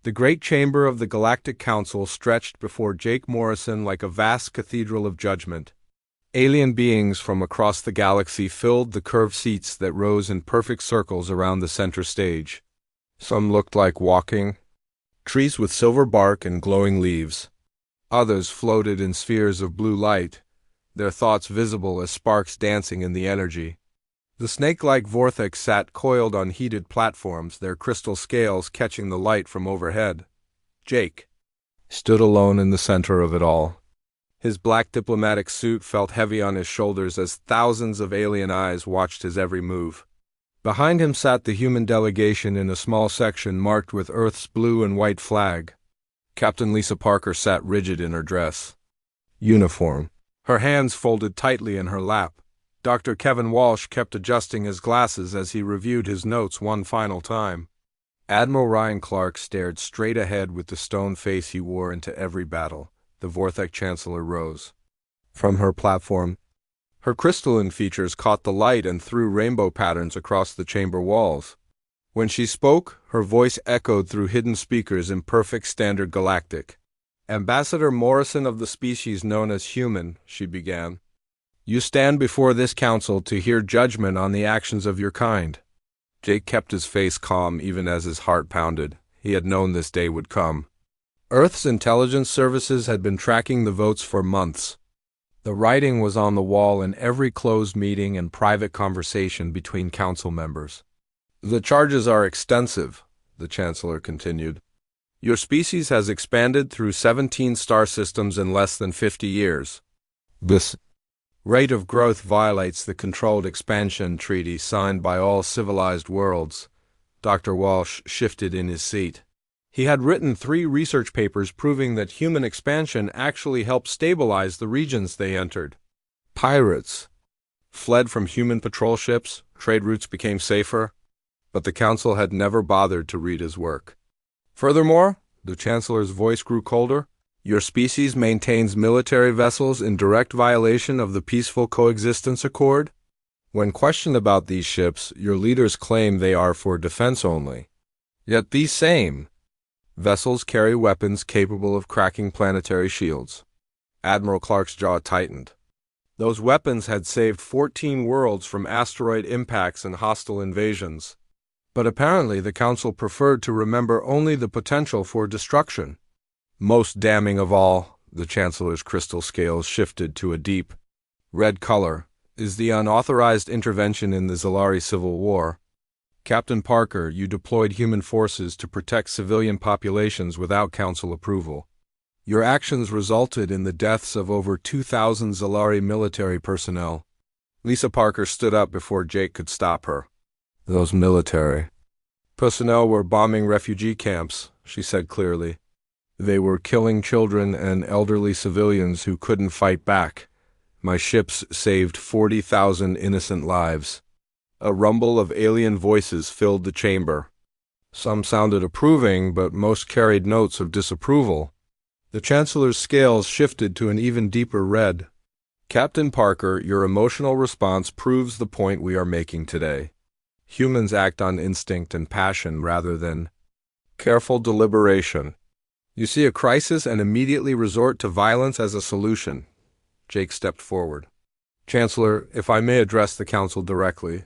The great chamber of the Galactic Council stretched before Jake Morrison like a vast cathedral of judgment. Alien beings from across the galaxy filled the curved seats that rose in perfect circles around the center stage. Some looked like walking trees with silver bark and glowing leaves. Others floated in spheres of blue light, their thoughts visible as sparks dancing in the energy. The snake-like vortex sat coiled on heated platforms, their crystal scales catching the light from overhead. Jake stood alone in the center of it all. His black diplomatic suit felt heavy on his shoulders as thousands of alien eyes watched his every move. Behind him sat the human delegation in a small section marked with Earth's blue and white flag. Captain Lisa Parker sat rigid in her dress uniform, her hands folded tightly in her lap. Dr. Kevin Walsh kept adjusting his glasses as he reviewed his notes one final time. Admiral Ryan Clark stared straight ahead with the stone face he wore into every battle. The Vortex Chancellor rose from her platform. Her crystalline features caught the light and threw rainbow patterns across the chamber walls. When she spoke, her voice echoed through hidden speakers in perfect standard galactic. "Ambassador Morrison of the species known as human," she began. "You stand before this council to hear judgment on the actions of your kind." Jake kept his face calm even as his heart pounded. He had known this day would come. Earth's intelligence services had been tracking the votes for months. The writing was on the wall in every closed meeting and private conversation between council members. "The charges are extensive," the Chancellor continued. "Your species has expanded through 17 star systems in less than 50 years. This rate of growth violates the Controlled Expansion Treaty signed by all civilized worlds." Dr. Walsh shifted in his seat. He had written 3 research papers proving that human expansion actually helped stabilize the regions they entered. Pirates fled from human patrol ships, trade routes became safer, but the Council had never bothered to read his work. "Furthermore," the Chancellor's voice grew colder, "your species maintains military vessels in direct violation of the Peaceful Coexistence Accord. When questioned about these ships, your leaders claim they are for defense only. Yet these same vessels carry weapons capable of cracking planetary shields." Admiral Clark's jaw tightened. Those weapons had saved 14 worlds from asteroid impacts and hostile invasions. But apparently the Council preferred to remember only the potential for destruction. Most damning of all, the Chancellor's crystal scales shifted to a deep red color, is the unauthorized intervention in the Zalari Civil War. Captain Parker, you deployed human forces to protect civilian populations without Council approval. Your actions resulted in the deaths of over 2,000 Zalari military personnel. Lisa Parker stood up before Jake could stop her. "Those military personnel were bombing refugee camps," she said clearly. "They were killing children and elderly civilians who couldn't fight back. My ships saved 40,000 innocent lives." A rumble of alien voices filled the chamber. Some sounded approving, but most carried notes of disapproval. The Chancellor's scales shifted to an even deeper red. "Captain Parker, your emotional response proves the point we are making today. Humans act on instinct and passion rather than careful deliberation. You see a crisis and immediately resort to violence as a solution." Jake stepped forward. "Chancellor, if I may address the Council directly."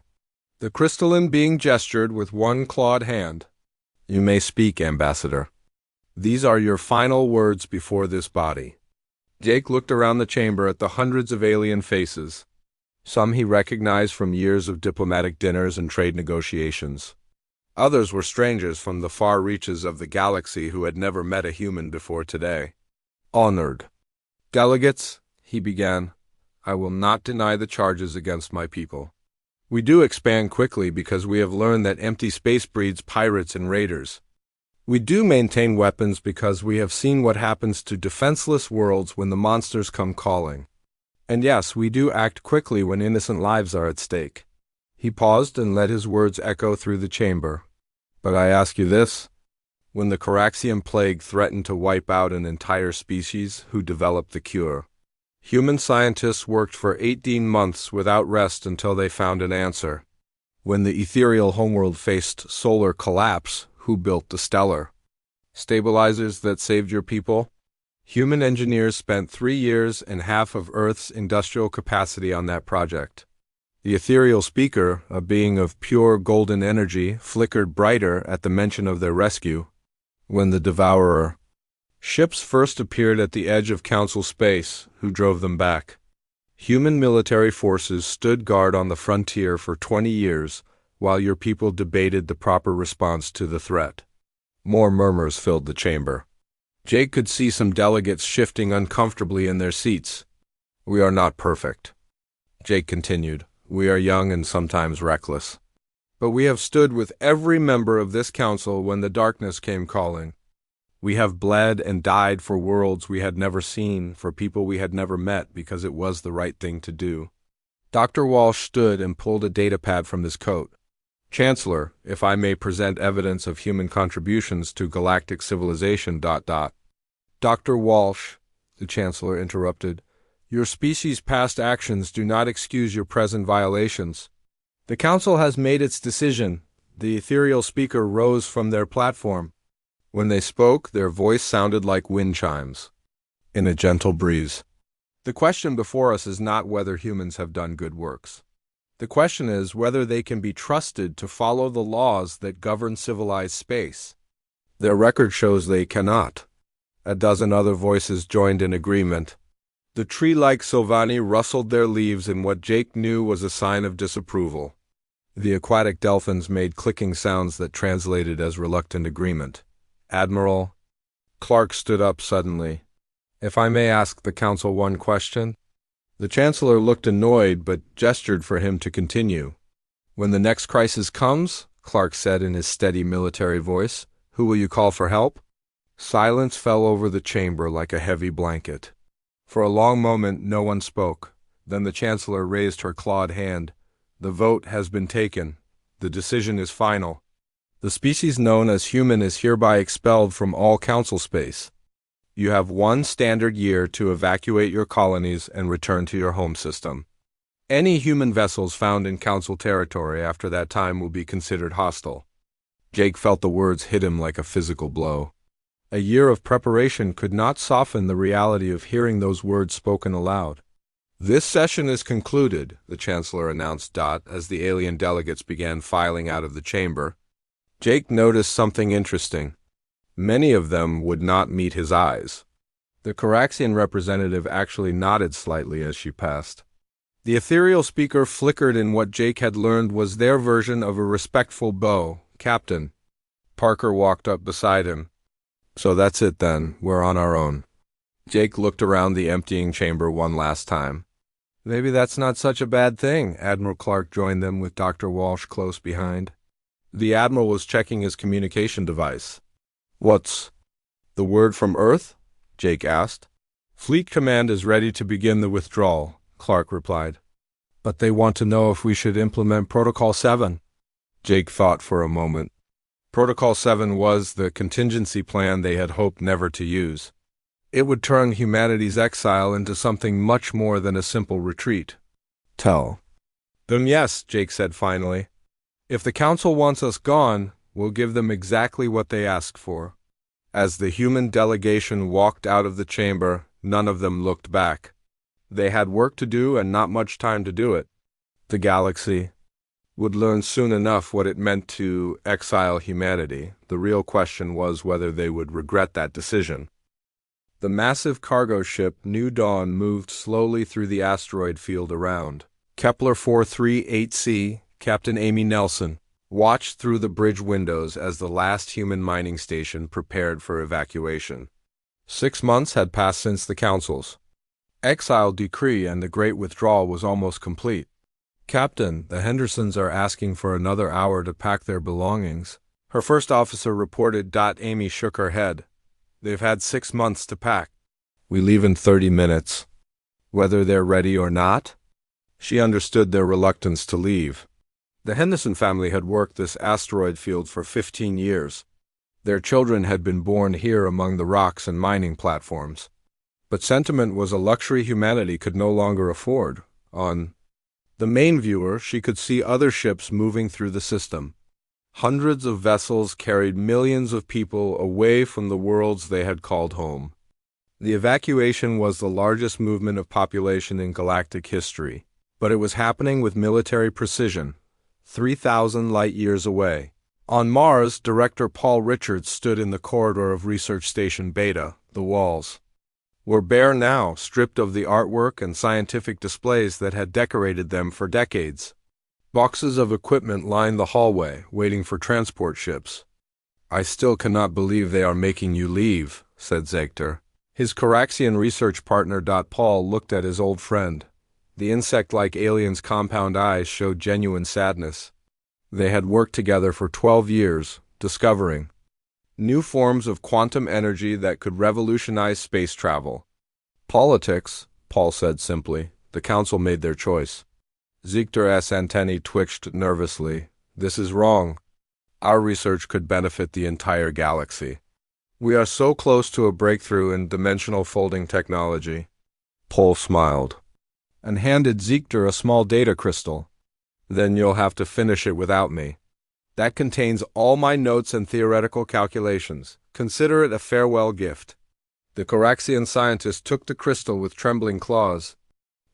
The crystalline being gestured with one clawed hand. "You may speak, Ambassador. These are your final words before this body." Jake looked around the chamber at the hundreds of alien faces. Some he recognized from years of diplomatic dinners and trade negotiations. Others were strangers from the far reaches of the galaxy who had never met a human before today. "Honored delegates," he began, "I will not deny the charges against my people. We do expand quickly because we have learned that empty space breeds pirates and raiders. We do maintain weapons because we have seen what happens to defenseless worlds when the monsters come calling. And yes, we do act quickly when innocent lives are at stake." He paused and let his words echo through the chamber. "But I ask you this. When the Coraxian plague threatened to wipe out an entire species, who developed the cure? Human scientists worked for 18 months without rest until they found an answer. When the ethereal homeworld faced solar collapse, who built the stellar Stabilizers that saved your people? Human engineers spent 3 years and half of Earth's industrial capacity on that project. The ethereal speaker, a being of pure golden energy, flickered brighter at the mention of their rescue. When the Devourer ships first appeared at the edge of Council space, who drove them back? Human military forces stood guard on the frontier for 20 years, while your people debated the proper response to the threat. More murmurs filled the chamber. Jake could see some delegates shifting uncomfortably in their seats. We are not perfect, Jake continued. We are young and sometimes reckless. But we have stood with every member of this council when the darkness came calling. We have bled and died for worlds we had never seen, for people we had never met, because it was the right thing to do. Dr. Walsh stood and pulled a datapad from his coat. Chancellor, if I may present evidence of human contributions to galactic civilization, Dr. Walsh, the Chancellor interrupted, your species' past actions do not excuse your present violations. The Council has made its decision. The ethereal speaker rose from their platform. When they spoke, their voice sounded like wind chimes in a gentle breeze. The question before us is not whether humans have done good works. The question is whether they can be trusted to follow the laws that govern civilized space. Their record shows they cannot. A dozen other voices joined in agreement. The tree-like Sylvani rustled their leaves in what Jake knew was a sign of disapproval. The aquatic dolphins made clicking sounds that translated as reluctant agreement. Admiral, Clark stood up suddenly. If I may ask the Council one question? The Chancellor looked annoyed but gestured for him to continue. When the next crisis comes, Clark said in his steady military voice, who will you call for help? Silence fell over the chamber like a heavy blanket. For a long moment no one spoke. Then the Chancellor raised her clawed hand. The vote has been taken. The decision is final. The species known as human is hereby expelled from all Council space. You have 1 standard year to evacuate your colonies and return to your home system. Any human vessels found in Council territory after that time will be considered hostile. Jake felt the words hit him like a physical blow. A year of preparation could not soften the reality of hearing those words spoken aloud. This session is concluded, the Chancellor announced as the alien delegates began filing out of the chamber. Jake noticed something interesting. Many of them would not meet his eyes. The Caraxian representative actually nodded slightly as she passed. The ethereal speaker flickered in what Jake had learned was their version of a respectful bow. Captain. Parker walked up beside him. So that's it then, we're on our own. Jake looked around the emptying chamber one last time. Maybe that's not such a bad thing. Admiral Clark joined them with Dr. Walsh close behind. The Admiral was checking his communication device. What's the word from Earth? Jake asked. Fleet Command is ready to begin the withdrawal, Clark replied. But they want to know if we should implement Protocol 7. Jake thought for a moment. Protocol 7 was the contingency plan they had hoped never to use. It would turn humanity's exile into something much more than a simple retreat. Then yes, Jake said finally. If the Council wants us gone, we'll give them exactly what they asked for. As the human delegation walked out of the chamber, none of them looked back. They had work to do and not much time to do it. The galaxy would learn soon enough what it meant to exile humanity. The real question was whether they would regret that decision. The massive cargo ship New Dawn moved slowly through the asteroid field around. Kepler 438c, Captain Amy Nelson, watched through the bridge windows as the last human mining station prepared for evacuation. 6 months had passed since the Council's exile decree, and the Great Withdrawal was almost complete. Captain, the Hendersons are asking for another hour to pack their belongings. Her first officer reported. Amy shook her head. They've had 6 months to pack. We leave in 30 minutes. Whether they're ready or not? She understood their reluctance to leave. The Henderson family had worked this asteroid field for 15 years. Their children had been born here among the rocks and mining platforms. But sentiment was a luxury humanity could no longer afford. On the main viewer, she could see other ships moving through the system. Hundreds of vessels carried millions of people away from the worlds they had called home. The evacuation was the largest movement of population in galactic history, but it was happening with military precision, 3,000 light-years away. On Mars, Director Paul Richards stood in the corridor of Research Station Beta. The walls were bare now, stripped of the artwork and scientific displays that had decorated them for decades. Boxes of equipment lined the hallway, waiting for transport ships. "I still cannot believe they are making you leave," said Zegter. His Caraxian research partner. Paul looked at his old friend. The insect-like alien's compound eyes showed genuine sadness. They had worked together for 12 years, discovering new forms of quantum energy that could revolutionize space travel. "Politics," Paul said simply. "The Council made their choice." Zegter's antennae twitched nervously. "This is wrong. Our research could benefit the entire galaxy. We are so close to a breakthrough in dimensional folding technology." Paul smiled and handed Zegter a small data crystal. "Then you'll have to finish it without me. That contains all my notes and theoretical calculations. Consider it a farewell gift." The Caraxian scientist took the crystal with trembling claws.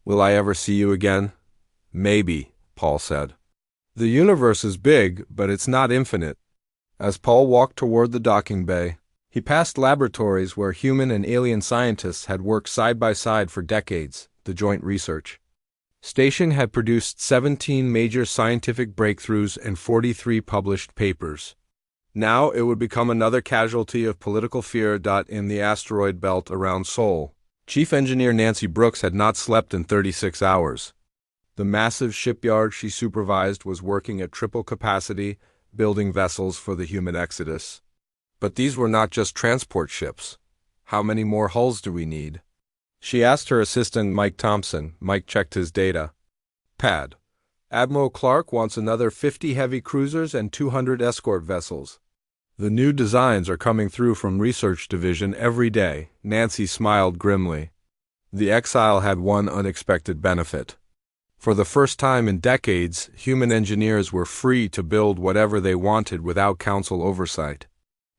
"Will I ever see you again?" "Maybe," Paul said. "The universe is big, but it's not infinite." As Paul walked toward the docking bay, he passed laboratories where human and alien scientists had worked side by side for decades. The joint research station had produced 17 major scientific breakthroughs and 43 published papers. Now it would become another casualty of political fear. In the asteroid belt around Sol, Chief Engineer Nancy Brooks had not slept in 36 hours. The massive shipyard she supervised was working at triple capacity, building vessels for the human exodus. But these were not just transport ships. "How many more hulls do we need?" she asked her assistant Mike Thompson. Mike checked his data pad. "Admiral Clark wants another 50 heavy cruisers and 200 escort vessels. The new designs are coming through from Research Division every day." Nancy smiled grimly. The Exile had one unexpected benefit. For the first time in decades, human engineers were free to build whatever they wanted without Council oversight.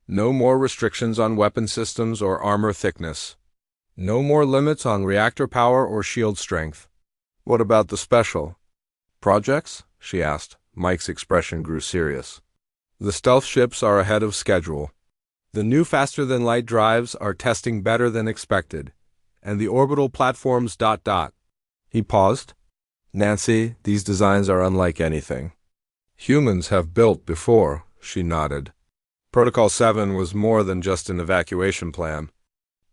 No more restrictions on weapon systems or armor thickness. No more limits on reactor power or shield strength. "What about the special projects?" she asked. Mike's expression grew serious. "The stealth ships are ahead of schedule. The new faster-than-light drives are testing better than expected. And the orbital platforms... He paused. "Nancy, these designs are unlike anything humans have built before," she nodded. Protocol 7 was more than just an evacuation plan.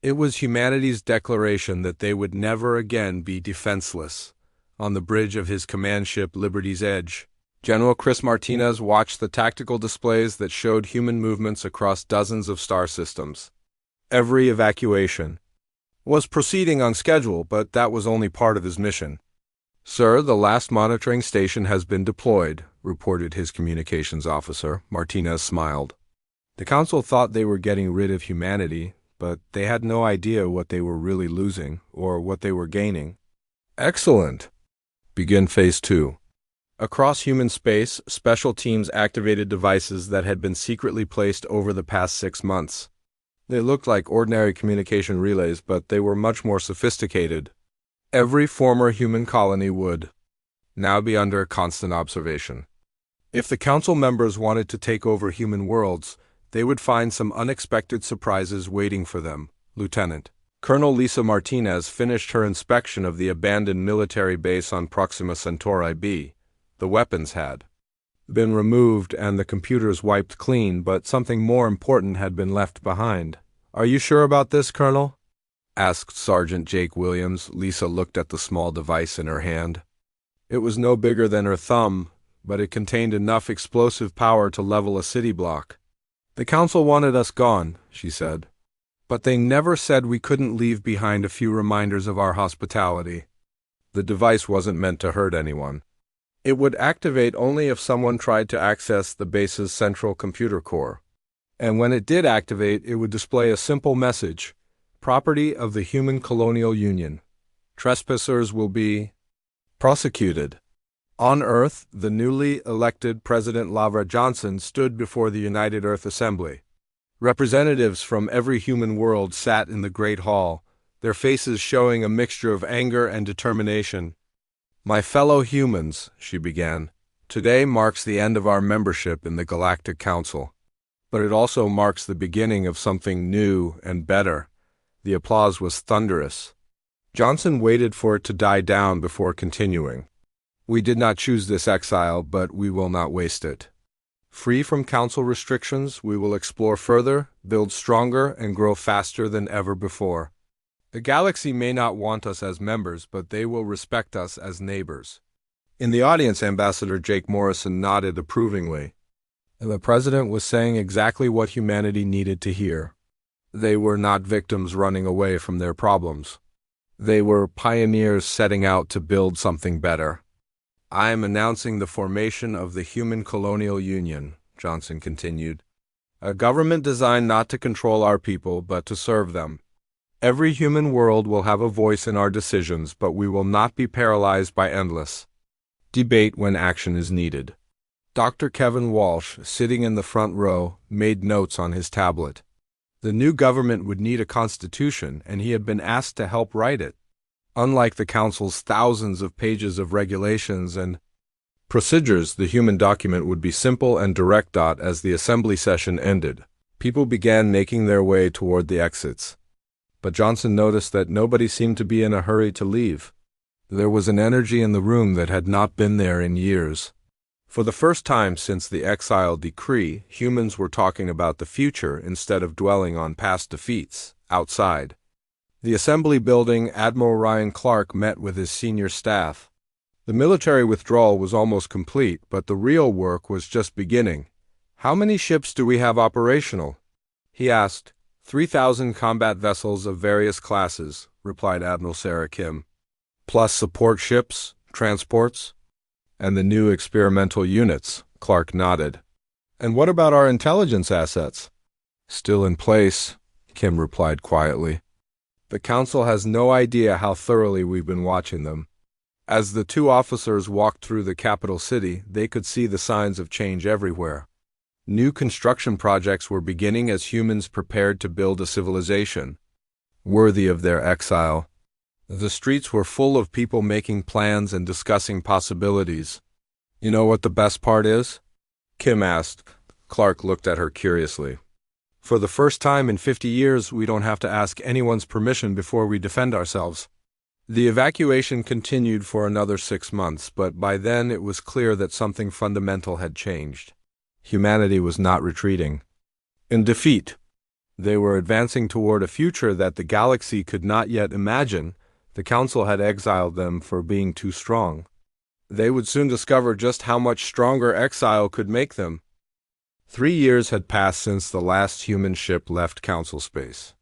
It was humanity's declaration that they would never again be defenseless. On the bridge of his command ship Liberty's Edge, General Chris Martinez watched the tactical displays that showed human movements across dozens of star systems. Every evacuation was proceeding on schedule, but that was only part of his mission. "Sir, the last monitoring station has been deployed," reported his communications officer. Martinez smiled. The Council thought they were getting rid of humanity, but they had no idea what they were really losing or what they were gaining. "Excellent. Begin Phase 2. Across human space, special teams activated devices that had been secretly placed over the past 6 months. They looked like ordinary communication relays, but they were much more sophisticated. Every former human colony would now be under constant observation. If the Council members wanted to take over human worlds, they would find some unexpected surprises waiting for them. Lieutenant Colonel Lisa Martinez finished her inspection of the abandoned military base on Proxima Centauri B. The weapons had been removed and the computers wiped clean, but something more important had been left behind. "Are you sure about this, Colonel?" asked Sergeant Jake Williams. Lisa looked at the small device in her hand. It was no bigger than her thumb, but it contained enough explosive power to level a city block. "The Council wanted us gone," she said. "But they never said we couldn't leave behind a few reminders of our hospitality." The device wasn't meant to hurt anyone. It would activate only if someone tried to access the base's central computer core. And when it did activate, it would display a simple message: "Property of the Human Colonial Union. Trespassers will be prosecuted." On Earth, the newly elected President Lavra Johnson stood before the United Earth Assembly. Representatives from every human world sat in the Great Hall, their faces showing a mixture of anger and determination. "My fellow humans," she began, "today marks the end of our membership in the Galactic Council. But it also marks the beginning of something new and better." The applause was thunderous. Johnson waited for it to die down before continuing. "We did not choose this exile, but we will not waste it. Free from council restrictions, we will explore further, build stronger, and grow faster than ever before. The galaxy may not want us as members, but they will respect us as neighbors." In the audience, Ambassador Jake Morrison nodded approvingly. The president was saying exactly what humanity needed to hear. They were not victims running away from their problems. They were pioneers setting out to build something better. "I am announcing the formation of the Human Colonial Union," Johnson continued. "A government designed not to control our people, but to serve them. Every human world will have a voice in our decisions, but we will not be paralyzed by endless debate when action is needed." Dr. Kevin Walsh, sitting in the front row, made notes on his tablet. The new government would need a constitution, and he had been asked to help write it. Unlike the Council's thousands of pages of regulations and procedures, the human document would be simple and direct. As the assembly session ended, people began making their way toward the exits. But Johnson noticed that nobody seemed to be in a hurry to leave. There was an energy in the room that had not been there in years. For the first time since the Exiled decree, humans were talking about the future instead of dwelling on past defeats outside. The assembly building, Admiral Ryan Clark met with his senior staff. The military withdrawal was almost complete, but the real work was just beginning. "How many ships do we have operational?" he asked. 3,000 combat vessels of various classes," replied Admiral Sarah Kim. "Plus support ships, transports, and the new experimental units," Clark nodded. "And what about our intelligence assets?" "Still in place," Kim replied quietly. "The Council has no idea how thoroughly we've been watching them." As the two officers walked through the capital city, they could see the signs of change everywhere. New construction projects were beginning as humans prepared to build a civilization worthy of their exile. The streets were full of people making plans and discussing possibilities. "You know what the best part is?" Kim asked. Clark looked at her curiously. "For the first time in 50 years, we don't have to ask anyone's permission before we defend ourselves." The evacuation continued for another 6 months, but by then it was clear that something fundamental had changed. Humanity was not retreating in defeat. They were advancing toward a future that the galaxy could not yet imagine. The Council had exiled them for being too strong. They would soon discover just how much stronger exile could make them. 3 years had passed since the last human ship left Council space.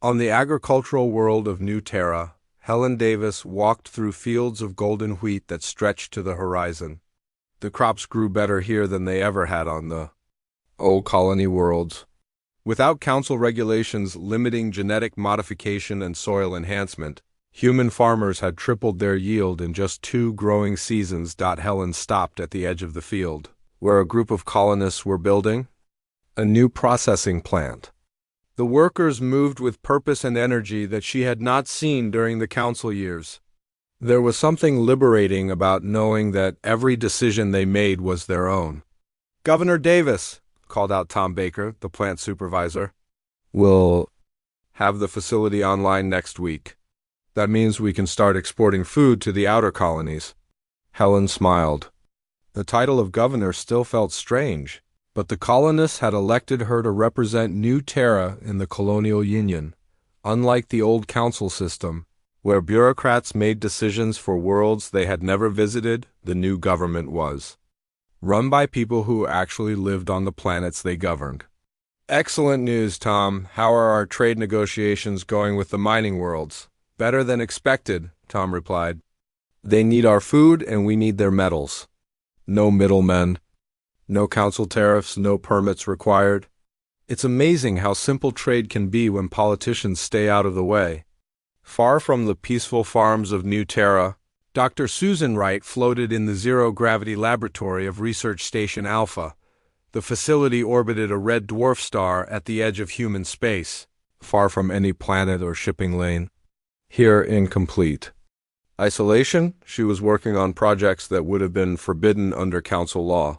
On the agricultural world of New Terra, Helen Davis walked through fields of golden wheat that stretched to the horizon. The crops grew better here than they ever had on the old colony worlds. Without Council regulations limiting genetic modification and soil enhancement, human farmers had tripled their yield in just 2 growing seasons. Helen stopped at the edge of the field, where a group of colonists were building a new processing plant. The workers moved with purpose and energy that she had not seen during the Council years. There was something liberating about knowing that every decision they made was their own. "Governor Davis," called out Tom Baker, the plant supervisor, "will have the facility online next week. That means we can start exporting food to the outer colonies." Helen smiled. The title of governor still felt strange, but the colonists had elected her to represent New Terra in the Colonial Union. Unlike the old council system, where bureaucrats made decisions for worlds they had never visited, the new government was run by people who actually lived on the planets they governed. "Excellent news, Tom. How are our trade negotiations going with the mining worlds?" "Better than expected," Tom replied. "They need our food and we need their metals. No middlemen. No council tariffs, no permits required. It's amazing how simple trade can be when politicians stay out of the way." Far from the peaceful farms of New Terra, Dr. Susan Wright floated in the zero-gravity laboratory of Research Station Alpha. The facility orbited a red dwarf star at the edge of human space, far from any planet or shipping lane. Here, incomplete. Isolation, she was working on projects that would have been forbidden under council law.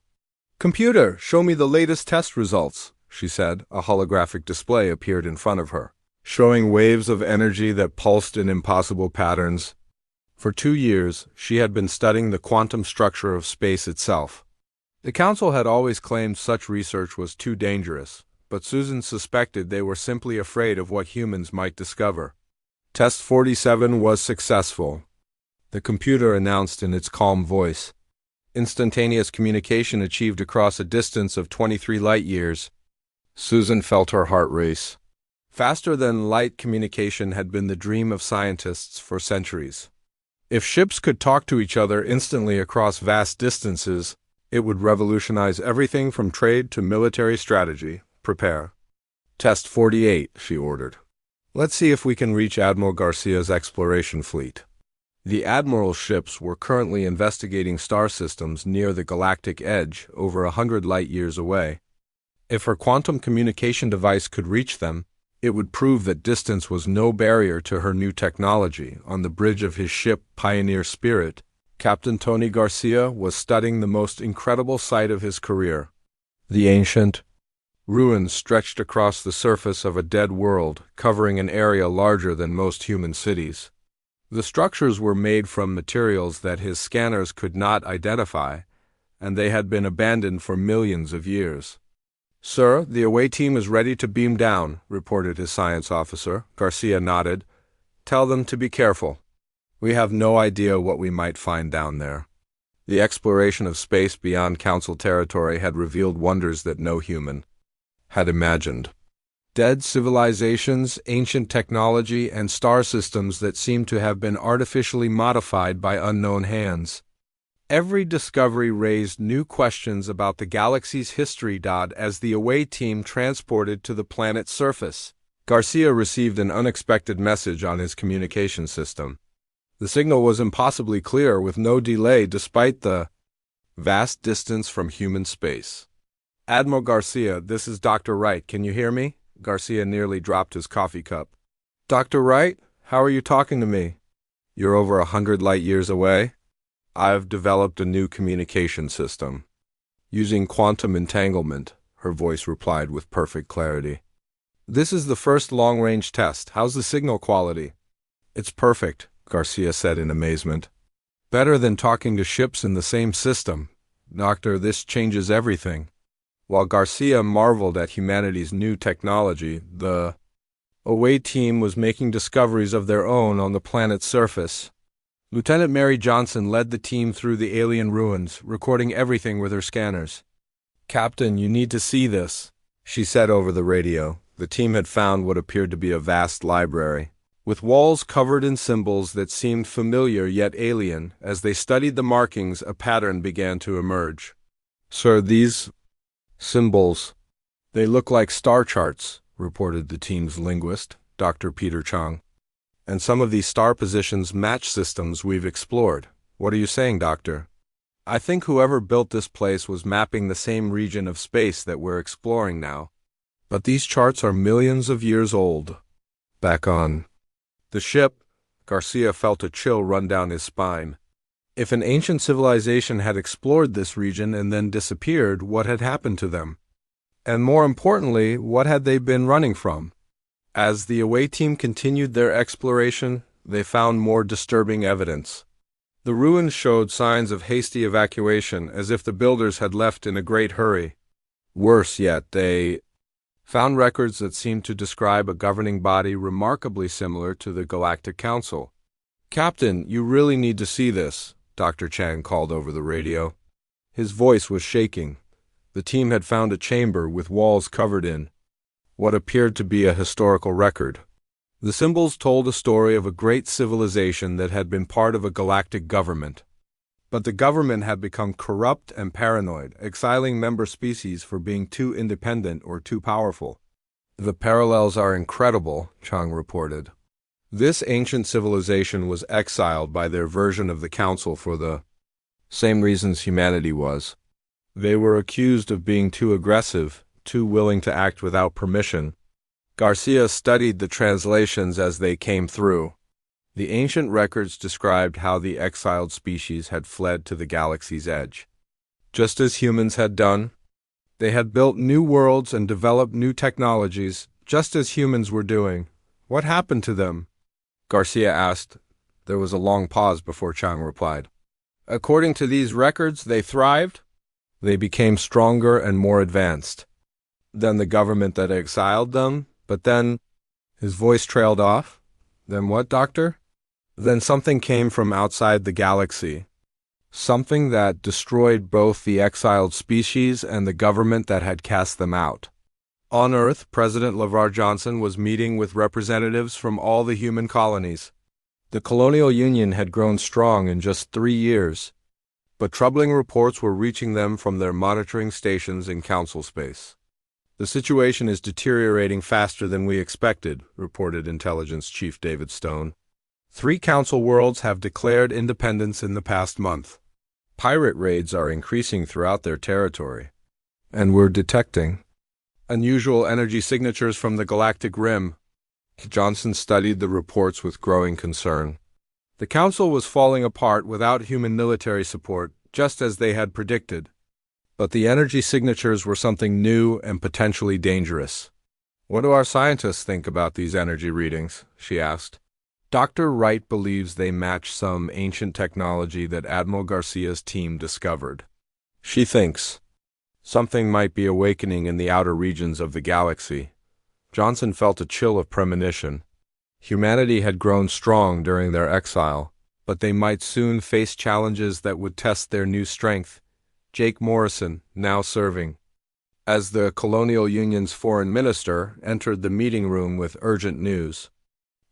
"Computer, show me the latest test results," she said. A holographic display appeared in front of her, showing waves of energy that pulsed in impossible patterns. For 2 years, she had been studying the quantum structure of space itself. The council had always claimed such research was too dangerous, but Susan suspected they were simply afraid of what humans might discover. Test 47 was successful, the computer announced in its calm voice. Instantaneous communication achieved across a distance of 23 light-years. Susan felt her heart race. Faster-than-light communication had been the dream of scientists for centuries. If ships could talk to each other instantly across vast distances, it would revolutionize everything from trade to military strategy. Prepare. Test 48, she ordered. Let's see if we can reach Admiral Garcia's exploration fleet. The Admiral's ships were currently investigating star systems near the galactic edge, over 100 light-years away. If her quantum communication device could reach them, it would prove that distance was no barrier to her new technology. On the bridge of his ship, Pioneer Spirit, Captain Tony Garcia was studying the most incredible sight of his career. The ancient ruins stretched across the surface of a dead world, covering an area larger than most human cities. The structures were made from materials that his scanners could not identify, and they had been abandoned for millions of years. "Sir, the away team is ready to beam down," reported his science officer. Garcia nodded. "Tell them to be careful. We have no idea what we might find down there." The exploration of space beyond council territory had revealed wonders that no human had imagined. Dead civilizations, ancient technology, and star systems that seemed to have been artificially modified by unknown hands. Every discovery raised new questions about the galaxy's history. As the away team transported to the planet's surface, Garcia received an unexpected message on his communication system. The signal was impossibly clear, with no delay despite the vast distance from human space. "Admiral Garcia, this is Dr. Wright. Can you hear me?" Garcia nearly dropped his coffee cup. "Dr. Wright, how are you talking to me?" "You're over 100 light-years away. I've developed a new communication system. Using quantum entanglement," her voice replied with perfect clarity. "This is the first long-range test. How's the signal quality?" "It's perfect," Garcia said in amazement. "Better than talking to ships in the same system. Doctor, this changes everything." While Garcia marveled at humanity's new technology, the away team was making discoveries of their own on the planet's surface. Lieutenant Mary Johnson led the team through the alien ruins, recording everything with her scanners. "Captain, you need to see this," she said over the radio. The team had found what appeared to be a vast library, with walls covered in symbols that seemed familiar yet alien. As they studied the markings, a pattern began to emerge. "Sir, these symbols, they look like star charts," reported the team's linguist, Dr. Peter Chung. "And some of these star positions match systems we've explored." "What are you saying, Doctor?" "I think whoever built this place was mapping the same region of space that we're exploring now. But these charts are millions of years old." Back on the ship, Garcia felt a chill run down his spine. If an ancient civilization had explored this region and then disappeared, what had happened to them? And more importantly, what had they been running from? As the away team continued their exploration, they found more disturbing evidence. The ruins showed signs of hasty evacuation, as if the builders had left in a great hurry. Worse yet, they found records that seemed to describe a governing body remarkably similar to the Galactic Council. "Captain, you really need to see this," Dr. Chang called over the radio. His voice was shaking. The team had found a chamber with walls covered in what appeared to be a historical record. The symbols told a story of a great civilization that had been part of a galactic government. But the government had become corrupt and paranoid, exiling member species for being too independent or too powerful. "The parallels are incredible," Chang reported. This ancient civilization was exiled by their version of the Council for the same reasons humanity was. They were accused of being too aggressive, too willing to act without permission. Garcia studied the translations as they came through. The ancient records described how the exiled species had fled to the galaxy's edge. Just as humans had done, they had built new worlds and developed new technologies, just as humans were doing. What happened to them? Garcia asked. There was a long pause before Chang replied. According to these records, they thrived. They became stronger and more advanced than the government that exiled them, but then his voice trailed off. Then what, Doctor? Then something came from outside the galaxy. Something that destroyed both the exiled species and the government that had cast them out. On Earth, President LeVar Johnson was meeting with representatives from all the human colonies. The colonial union had grown strong in just 3 years, but troubling reports were reaching them from their monitoring stations in council space. The situation is deteriorating faster than we expected, reported Intelligence Chief David Stone. 3 council worlds have declared independence in the past month. Pirate raids are increasing throughout their territory, and we're detecting unusual energy signatures from the galactic rim. Johnson studied the reports with growing concern. The council was falling apart without human military support, just as they had predicted. But the energy signatures were something new and potentially dangerous. What do our scientists think about these energy readings? She asked. Dr. Wright believes they match some ancient technology that Admiral Garcia's team discovered. She thinks something might be awakening in the outer regions of the galaxy. Johnson felt a chill of premonition. Humanity had grown strong during their exile, but they might soon face challenges that would test their new strength. Jake Morrison, now serving as the Colonial Union's foreign minister, entered the meeting room with urgent news.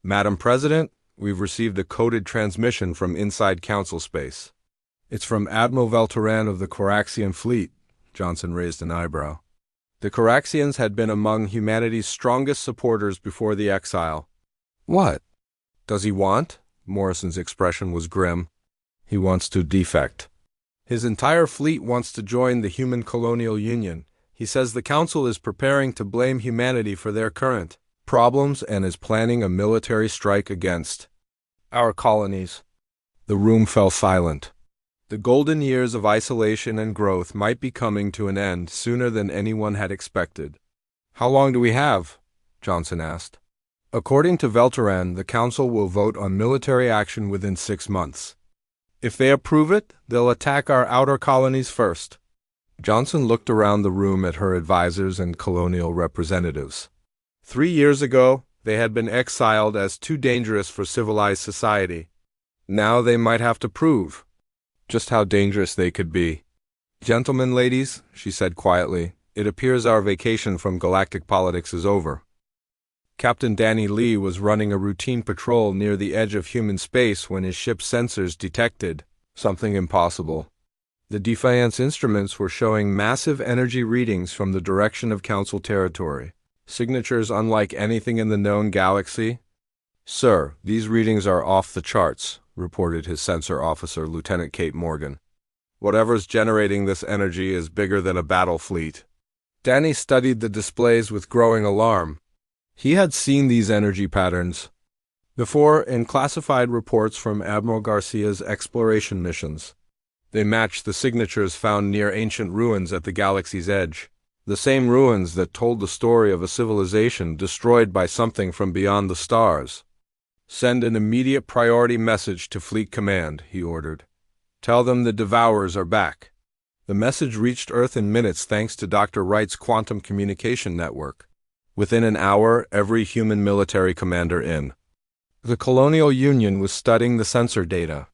Madam President, we've received a coded transmission from inside council space. It's from Admiral Velteran of the Coraxian fleet. Johnson raised an eyebrow. The Coraxians had been among humanity's strongest supporters before the exile. What does he want? Morrison's expression was grim. He wants to defect. His entire fleet wants to join the human colonial union. He says the council is preparing to blame humanity for their current problems and is planning a military strike against our colonies. The room fell silent. The golden years of isolation and growth might be coming to an end sooner than anyone had expected. How long do we have? Johnson asked. According to Velteran, the council will vote on military action within 6 months. If they approve it, they'll attack our outer colonies first. Johnson looked around the room at her advisors and colonial representatives. 3 years ago, they had been exiled as too dangerous for civilized society. Now they might have to prove just how dangerous they could be. Gentlemen, ladies, she said quietly, it appears our vacation from galactic politics is over. Captain Danny Lee was running a routine patrol near the edge of human space when his ship's sensors detected something impossible. The Defiance instruments were showing massive energy readings from the direction of Council territory, signatures unlike anything in the known galaxy. Sir, these readings are off the charts, reported his sensor officer, Lieutenant Kate Morgan. Whatever's generating this energy is bigger than a battle fleet. Danny studied the displays with growing alarm. He had seen these energy patterns before in classified reports from Admiral Garcia's exploration missions. They matched the signatures found near ancient ruins at the galaxy's edge, the same ruins that told the story of a civilization destroyed by something from beyond the stars. Send an immediate priority message to Fleet Command, he ordered. Tell them the Devourers are back. The message reached Earth in minutes thanks to Dr. Wright's quantum communication network. Within an hour, every human military commander in the Colonial Union was studying the sensor data.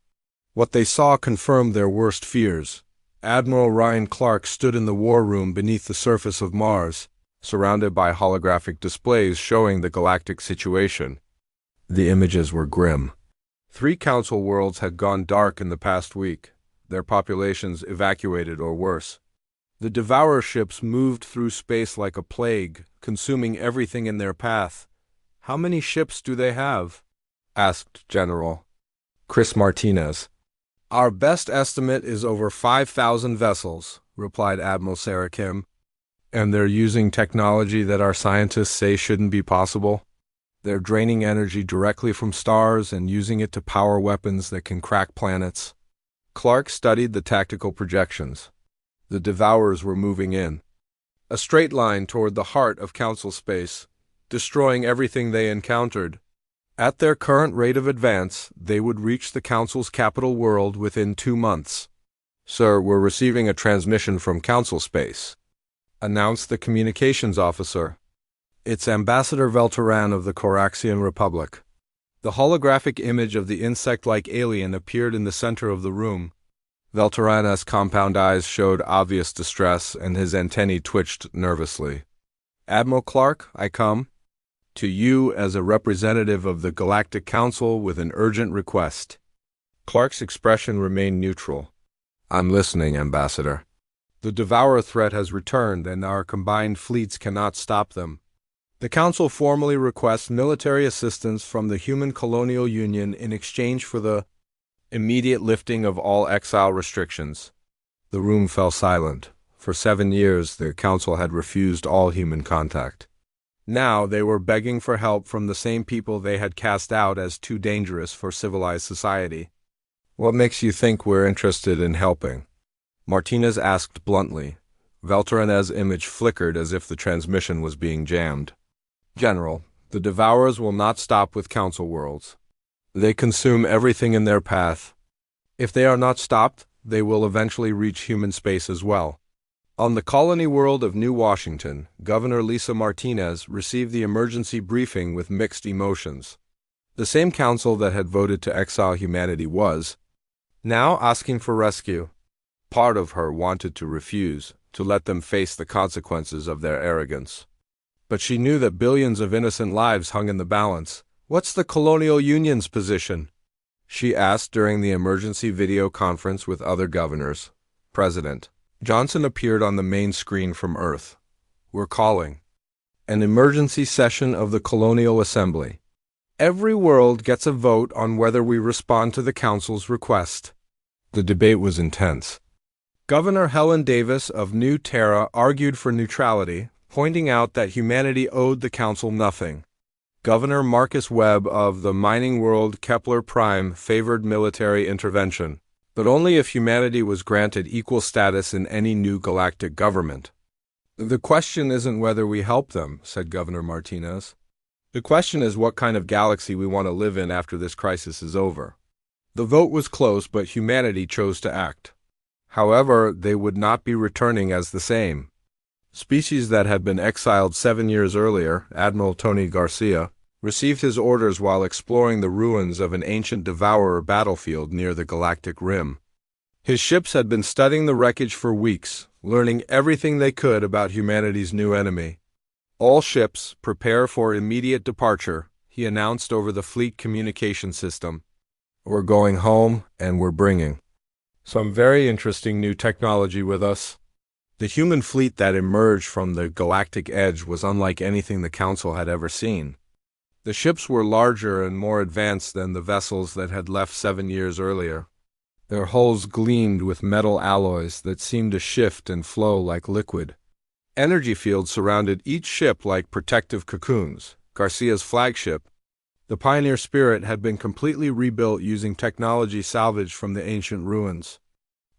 What they saw confirmed their worst fears. Admiral Ryan Clark stood in the war room beneath the surface of Mars, surrounded by holographic displays showing the galactic situation. The images were grim. 3 council worlds had gone dark in the past week, their populations evacuated or worse. The Devourer ships moved through space like a plague, consuming everything in their path. How many ships do they have? asked General Chris Martinez. Our best estimate is over 5,000 vessels, replied Admiral Sarah Kim. And they're using technology that our scientists say shouldn't be possible. They're draining energy directly from stars and using it to power weapons that can crack planets. Clark studied the tactical projections. The Devourers were moving in a straight line toward the heart of Council space, destroying everything they encountered. At their current rate of advance, they would reach the Council's capital world within 2 months. Sir, we're receiving a transmission from Council space, announced the communications officer. It's Ambassador Velteran of the Coraxian Republic. The holographic image of the insect-like alien appeared in the center of the room. Velteran's compound eyes showed obvious distress, and his antennae twitched nervously. Admiral Clark, I come to you as a representative of the Galactic Council with an urgent request. Clark's expression remained neutral. I'm listening, Ambassador. The Devourer threat has returned, and our combined fleets cannot stop them. The Council formally requests military assistance from the Human Colonial Union in exchange for the immediate lifting of all exile restrictions. The room fell silent. For 7 years, the Council had refused all human contact. Now they were begging for help from the same people they had cast out as too dangerous for civilized society. What makes you think we're interested in helping? Martinez asked bluntly. Velteran's image flickered as if the transmission was being jammed. General, the Devourers will not stop with Council worlds. They consume everything in their path. If they are not stopped, they will eventually reach human space as well. On the colony world of New Washington, Governor Lisa Martinez received the emergency briefing with mixed emotions. The same council that had voted to exile humanity was now asking for rescue. Part of her wanted to refuse, to let them face the consequences of their arrogance. But she knew that billions of innocent lives hung in the balance. What's the Colonial Union's position? She asked during the emergency video conference with other governors. President Johnson appeared on the main screen from Earth. We're calling an emergency session of the Colonial Assembly. Every world gets a vote on whether we respond to the Council's request. The debate was intense. Governor Helen Davis of New Terra argued for neutrality, pointing out that humanity owed the Council nothing. Governor Marcus Webb of the mining world Kepler Prime favored military intervention, but only if humanity was granted equal status in any new galactic government. The question isn't whether we help them, said Governor Martinez. The question is what kind of galaxy we want to live in after this crisis is over. The vote was close, but humanity chose to act. However, they would not be returning as the same. Species that had been exiled 7 years earlier, Admiral Tony Garcia, received his orders while exploring the ruins of an ancient Devourer battlefield near the galactic rim. His ships had been studying the wreckage for weeks, learning everything they could about humanity's new enemy. All ships, prepare for immediate departure, he announced over the fleet communication system. We're going home, and we're bringing some very interesting new technology with us. The human fleet that emerged from the galactic edge was unlike anything the Council had ever seen. The ships were larger and more advanced than the vessels that had left 7 years earlier. Their hulls gleamed with metal alloys that seemed to shift and flow like liquid. Energy fields surrounded each ship like protective cocoons. Garcia's flagship, the Pioneer Spirit, had been completely rebuilt using technology salvaged from the ancient ruins.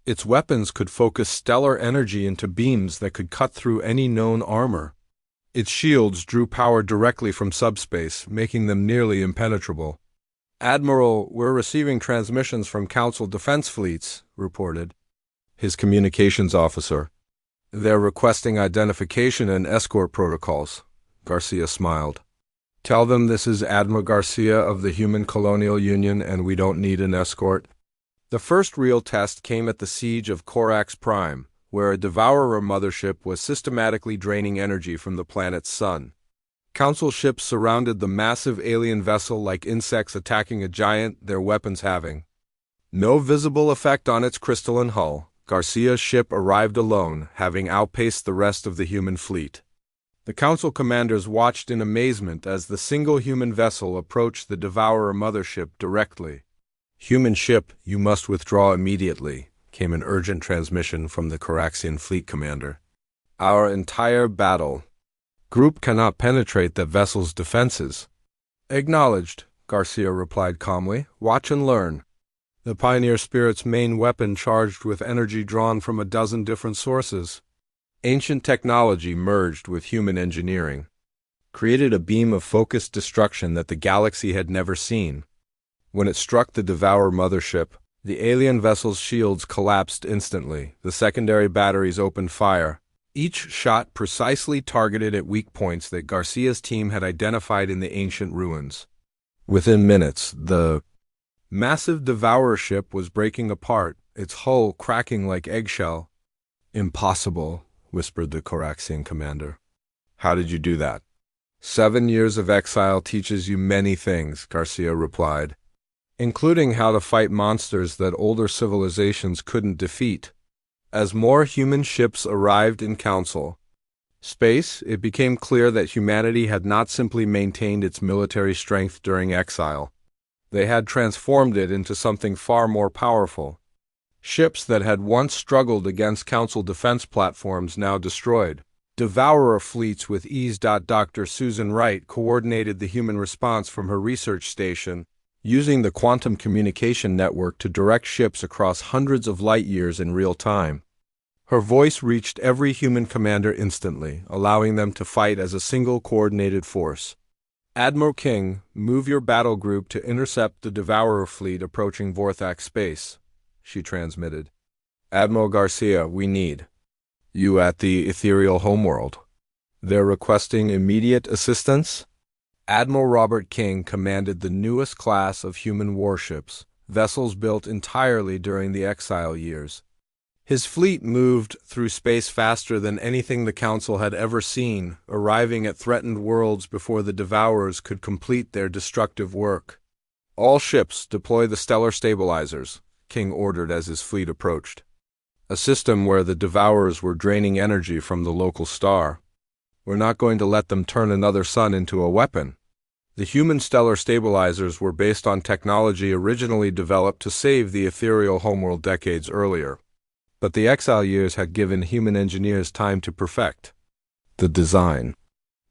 Its weapons could focus stellar energy into beams that could cut through any known armor. Its shields drew power directly from subspace, making them nearly impenetrable. Admiral, we're receiving transmissions from Council defense fleets, reported his communications officer. They're requesting identification and escort protocols. Garcia smiled. Tell them this is Admiral Garcia of the Human Colonial Union and we don't need an escort. The first real test came at the siege of Corax Prime, where a Devourer mothership was systematically draining energy from the planet's sun. Council ships surrounded the massive alien vessel like insects attacking a giant, their weapons having no visible effect on its crystalline hull. Garcia's ship arrived alone, having outpaced the rest of the human fleet. The council commanders watched in amazement as the single human vessel approached the Devourer mothership directly. "Human ship, you must withdraw immediately," came an urgent transmission from the Coraxian fleet commander. "Our entire battle group cannot penetrate the vessel's defenses." "Acknowledged," Garcia replied calmly. "Watch and learn." The Pioneer Spirit's main weapon charged with energy drawn from a dozen different sources. Ancient technology merged with human engineering, created a beam of focused destruction that the galaxy had never seen. When it struck the Devourer mothership, the alien vessel's shields collapsed instantly. The secondary batteries opened fire, each shot precisely targeted at weak points that Garcia's team had identified in the ancient ruins. Within minutes, the massive Devourer ship was breaking apart, its hull cracking like eggshell. "Impossible," whispered the Coraxian commander. "How did you do that?" 7 years of exile teaches you many things," Garcia replied, "including how to fight monsters that older civilizations couldn't defeat." As more human ships arrived in Council space, it became clear that humanity had not simply maintained its military strength during exile. They had transformed it into something far more powerful. Ships that had once struggled against Council defense platforms now destroyed Devourer fleets with ease. Dr. Susan Wright coordinated the human response from her research station, using the quantum communication network to direct ships across hundreds of light years in real time. Her voice reached every human commander instantly, allowing them to fight as a single coordinated force. "Admiral King, move your battle group to intercept the Devourer fleet approaching Vorthak space," she transmitted. "Admiral Garcia, we need you at the ethereal homeworld. They're requesting immediate assistance." Admiral Robert King commanded the newest class of human warships, vessels built entirely during the exile years. His fleet moved through space faster than anything the Council had ever seen, arriving at threatened worlds before the Devourers could complete their destructive work. "All ships deploy the stellar stabilizers," King ordered as his fleet approached, a system where the Devourers were draining energy from the local star. "We're not going to let them turn another sun into a weapon." The human stellar stabilizers were based on technology originally developed to save the ethereal homeworld decades earlier. But the exile years had given human engineers time to perfect the design.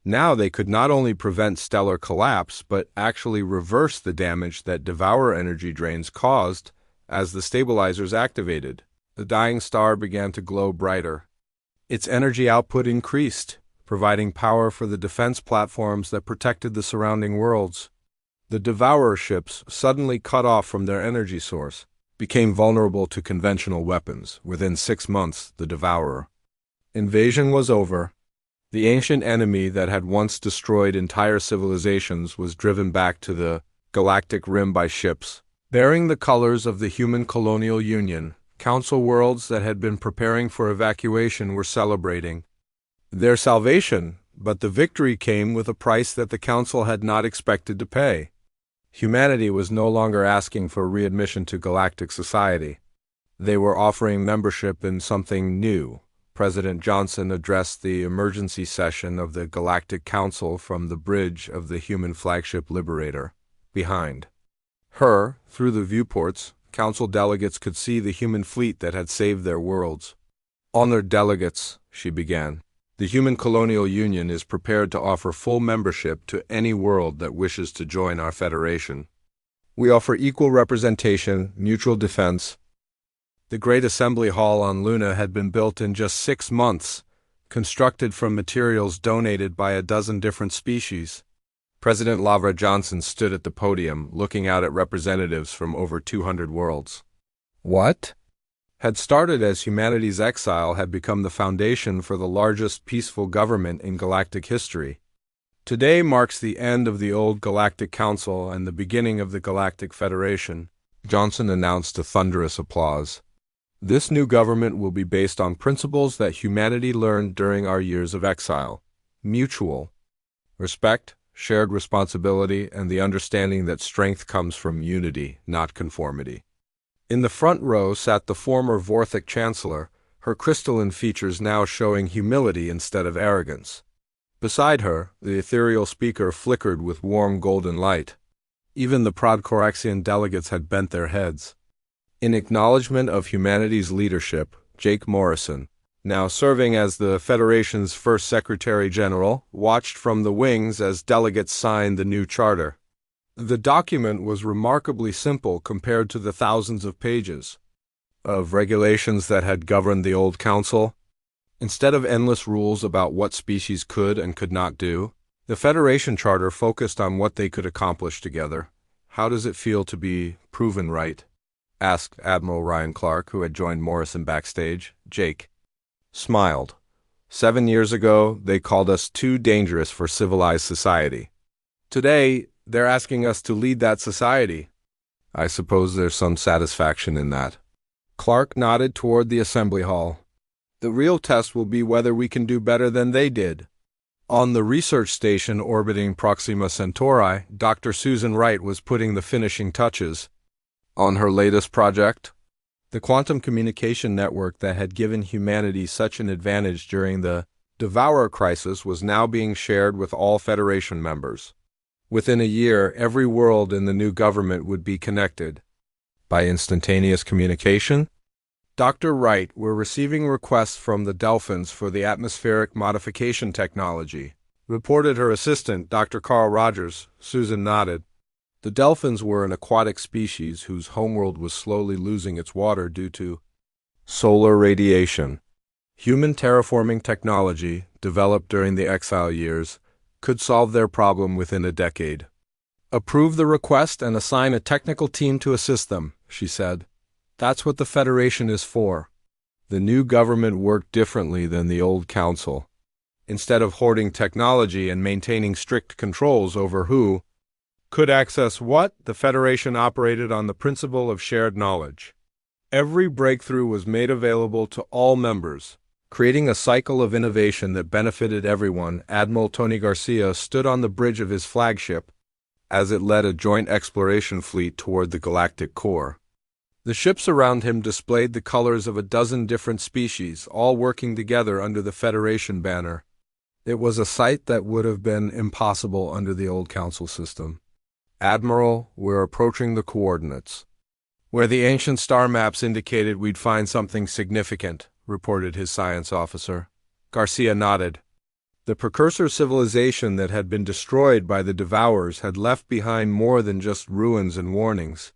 Now they could not only prevent stellar collapse, but actually reverse the damage that Devourer energy drains caused as the stabilizers activated. The dying star began to glow brighter. Its energy output increased, providing power for the defense platforms that protected the surrounding worlds. The Devourer ships, suddenly cut off from their energy source, became vulnerable to conventional weapons. Within 6 months, the Devourer invasion was over. The ancient enemy that had once destroyed entire civilizations was driven back to the Galactic Rim by ships, bearing the colors of the human colonial union. Council worlds that had been preparing for evacuation were celebrating their salvation, but the victory came with a price that the Council had not expected to pay. Humanity was no longer asking for readmission to galactic society. They were offering membership in something new. President Johnson addressed the emergency session of the Galactic Council from the bridge of the human flagship Liberator. Behind her, through the viewports, Council delegates could see the human fleet that had saved their worlds. "Honored delegates," she began, "the Human Colonial Union is prepared to offer full membership to any world that wishes to join our federation. We offer equal representation, mutual defense." The Great Assembly Hall on Luna had been built in just 6 months, constructed from materials donated by a dozen different species. President Lavra Johnson stood at the podium, looking out at representatives from over 200 worlds. What had started as humanity's exile had become the foundation for the largest peaceful government in galactic history. Today marks the end of the old Galactic Council and the beginning of the Galactic Federation, Johnson announced to thunderous applause. This new government will be based on principles that humanity learned during our years of exile: mutual respect, shared responsibility, and the understanding that strength comes from unity, not conformity. In the front row sat the former Vorthak Chancellor, her crystalline features now showing humility instead of arrogance. Beside her, the ethereal speaker flickered with warm golden light. Even the proud Coraxian delegates had bent their heads. In acknowledgement of humanity's leadership, Jake Morrison, now serving as the Federation's first Secretary General, watched from the wings as delegates signed the new charter. The document was remarkably simple compared to the thousands of pages of regulations that had governed the old council. Instead of endless rules about what species could and could not do, the Federation Charter focused on what they could accomplish together. "How does it feel to be proven right?" asked Admiral Ryan Clark, who had joined Morrison backstage. Jake smiled. 7 years ago, they called us too dangerous for civilized society. Today, they're asking us to lead that society. I suppose there's some satisfaction in that. Clark nodded toward the assembly hall. The real test will be whether we can do better than they did. On the research station orbiting Proxima Centauri, Dr. Susan Wright was putting the finishing touches on her latest project. The quantum communication network that had given humanity such an advantage during the Devourer crisis was now being shared with all Federation members. Within a year, every world in the new government would be connected. By instantaneous communication? Dr. Wright were receiving requests from the Delphins for the atmospheric modification technology, reported her assistant, Dr. Carl Rogers. Susan nodded. The Delphins were an aquatic species whose homeworld was slowly losing its water due to solar radiation. Human terraforming technology, developed during the exile years, could solve their problem within a decade. Approve the request and assign a technical team to assist them, she said. That's what the Federation is for. The new government worked differently than the old council. Instead of hoarding technology and maintaining strict controls over who could access what, the Federation operated on the principle of shared knowledge. Every breakthrough was made available to all members, creating a cycle of innovation that benefited everyone. Admiral Tony Garcia stood on the bridge of his flagship as it led a joint exploration fleet toward the galactic core. The ships around him displayed the colors of a dozen different species, all working together under the Federation banner. It was a sight that would have been impossible under the old council system. Admiral, we're approaching the coordinates. Where the ancient star maps indicated we'd find something significant, reported his science officer. Garcia nodded. The precursor civilization that had been destroyed by the Devourers had left behind more than just ruins and warnings.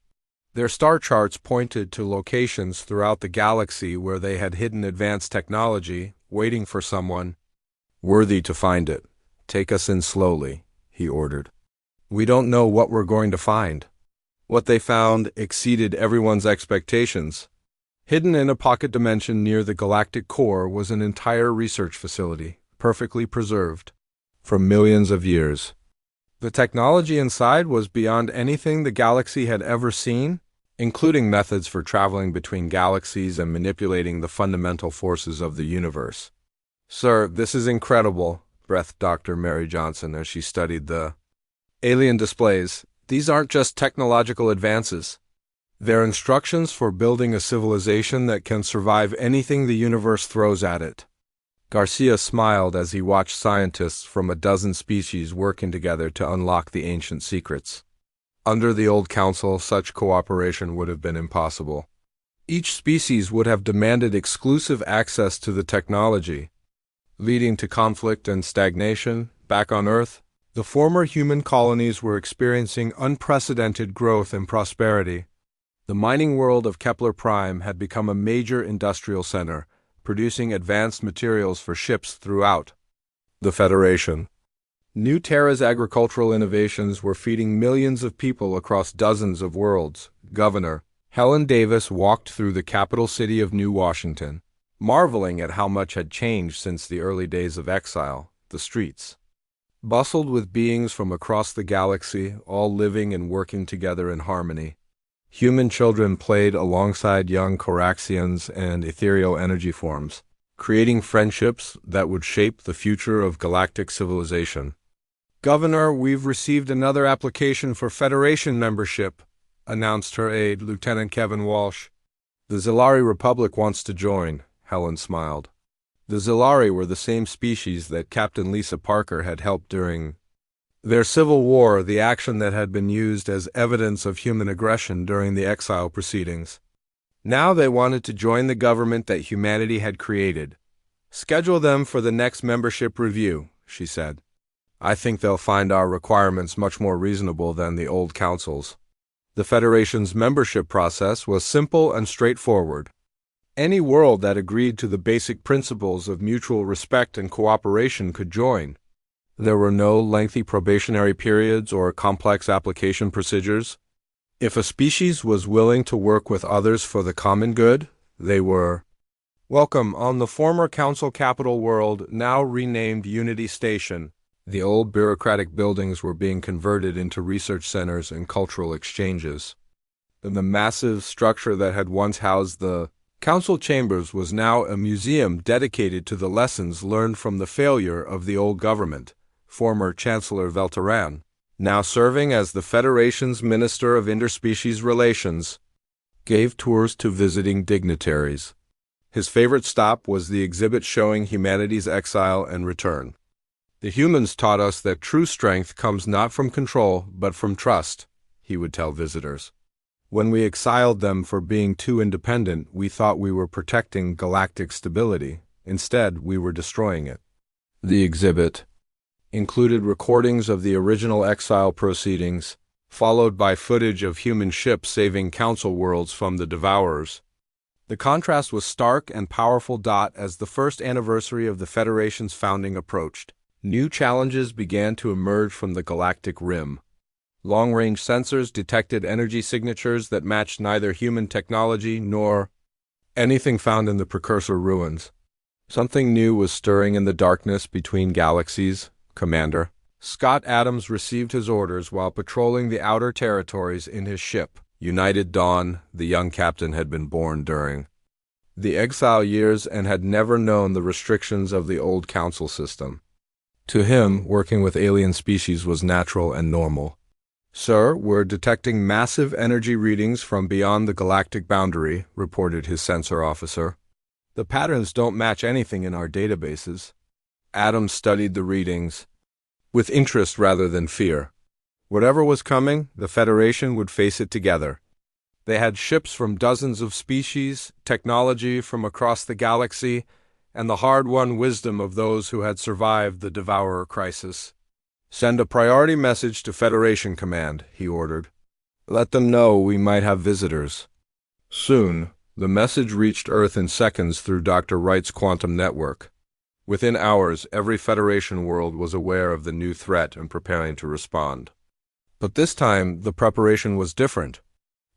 Their star charts pointed to locations throughout the galaxy where they had hidden advanced technology, waiting for someone worthy to find it. Take us in slowly, he ordered. We don't know what we're going to find. What they found exceeded everyone's expectations. Hidden in a pocket dimension near the galactic core was an entire research facility, perfectly preserved, from millions of years. The technology inside was beyond anything the galaxy had ever seen, including methods for traveling between galaxies and manipulating the fundamental forces of the universe. Sir, this is incredible, breathed Dr. Mary Johnson as she studied the alien displays. These aren't just technological advances. They're instructions for building a civilization that can survive anything the universe throws at it. Garcia smiled as he watched scientists from a dozen species working together to unlock the ancient secrets. Under the old council, such cooperation would have been impossible. Each species would have demanded exclusive access to the technology, leading to conflict and stagnation. Back on Earth, the former human colonies were experiencing unprecedented growth and prosperity. The mining world of Kepler Prime had become a major industrial center, producing advanced materials for ships throughout the Federation. New Terra's agricultural innovations were feeding millions of people across dozens of worlds. Governor Helen Davis walked through the capital city of New Washington, marveling at how much had changed since the early days of exile. The streets bustled with beings from across the galaxy, all living and working together in harmony. Human children played alongside young Coraxians and ethereal energy forms, creating friendships that would shape the future of galactic civilization. Governor, we've received another application for Federation membership, announced her aide, Lieutenant Kevin Walsh. The Zilari Republic wants to join, Helen smiled. The Zilari were the same species that Captain Lisa Parker had helped during their Civil War, the action that had been used as evidence of human aggression during the exile proceedings. Now they wanted to join the government that humanity had created. "Schedule them for the next membership review," she said. "I think they'll find our requirements much more reasonable than the old council's." The Federation's membership process was simple and straightforward. Any world that agreed to the basic principles of mutual respect and cooperation could join. There were no lengthy probationary periods or complex application procedures. If a species was willing to work with others for the common good, they were welcome on the former Council capital world, now renamed Unity Station. The old bureaucratic buildings were being converted into research centers and cultural exchanges. The massive structure that had once housed the Council chambers was now a museum dedicated to the lessons learned from the failure of the old government. Former Chancellor Velteran, now serving as the Federation's Minister of Interspecies Relations, gave tours to visiting dignitaries. His favorite stop was the exhibit showing humanity's exile and return. "The humans taught us that true strength comes not from control, but from trust," he would tell visitors. "When we exiled them for being too independent, we thought we were protecting galactic stability. Instead, we were destroying it." The exhibit included recordings of the original exile proceedings, followed by footage of human ships saving Council worlds from the Devourers. The contrast was stark and powerful. As the first anniversary of the Federation's founding approached, new challenges began to emerge from the galactic rim. Long-range sensors detected energy signatures that matched neither human technology nor anything found in the precursor ruins. Something new was stirring in the darkness between galaxies. Commander Scott Adams received his orders while patrolling the outer territories in his ship, United Dawn. The young captain had been born during the exile years and had never known the restrictions of the old council system. To him, working with alien species was natural and normal. "Sir, we're detecting massive energy readings from beyond the galactic boundary," reported his sensor officer. "The patterns don't match anything in our databases." Adams studied the readings with interest rather than fear. Whatever was coming, the Federation would face it together. They had ships from dozens of species, technology from across the galaxy, and the hard-won wisdom of those who had survived the Devourer crisis. "Send a priority message to Federation Command," he ordered. "Let them know we might have visitors." Soon, the message reached Earth in seconds through Dr. Wright's quantum network. Within hours, every Federation world was aware of the new threat and preparing to respond. But this time, the preparation was different.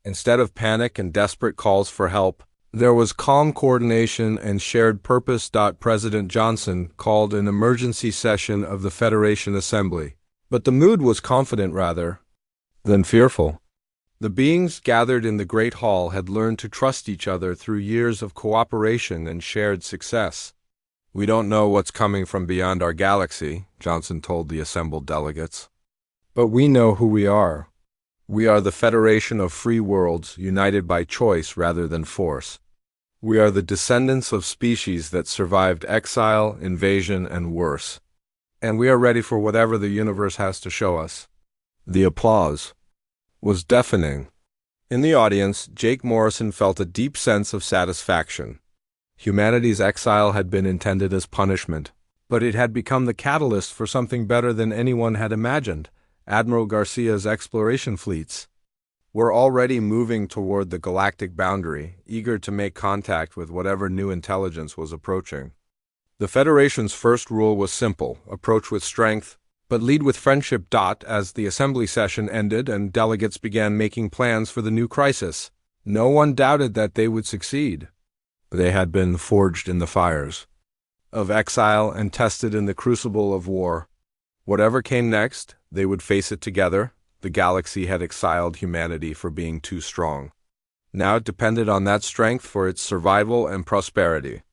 Instead of panic and desperate calls for help, there was calm coordination and shared purpose. President Johnson called an emergency session of the Federation Assembly. But the mood was confident rather than fearful. The beings gathered in the Great Hall had learned to trust each other through years of cooperation and shared success. "We don't know what's coming from beyond our galaxy," Johnson told the assembled delegates. "But we know who we are. We are the Federation of Free Worlds, united by choice rather than force. We are the descendants of species that survived exile, invasion, and worse. And we are ready for whatever the universe has to show us." The applause was deafening. In the audience, Jake Morrison felt a deep sense of satisfaction. Humanity's exile had been intended as punishment, but it had become the catalyst for something better than anyone had imagined: Admiral Garcia's exploration fleets. "We're already moving toward the galactic boundary, eager to make contact with whatever new intelligence was approaching." The Federation's first rule was simple: approach with strength, but lead with friendship. As the assembly session ended and delegates began making plans for the new crisis, no one doubted that they would succeed. They had been forged in the fires of exile and tested in the crucible of war. Whatever came next, they would face it together. The galaxy had exiled humanity for being too strong. Now it depended on that strength for its survival and prosperity.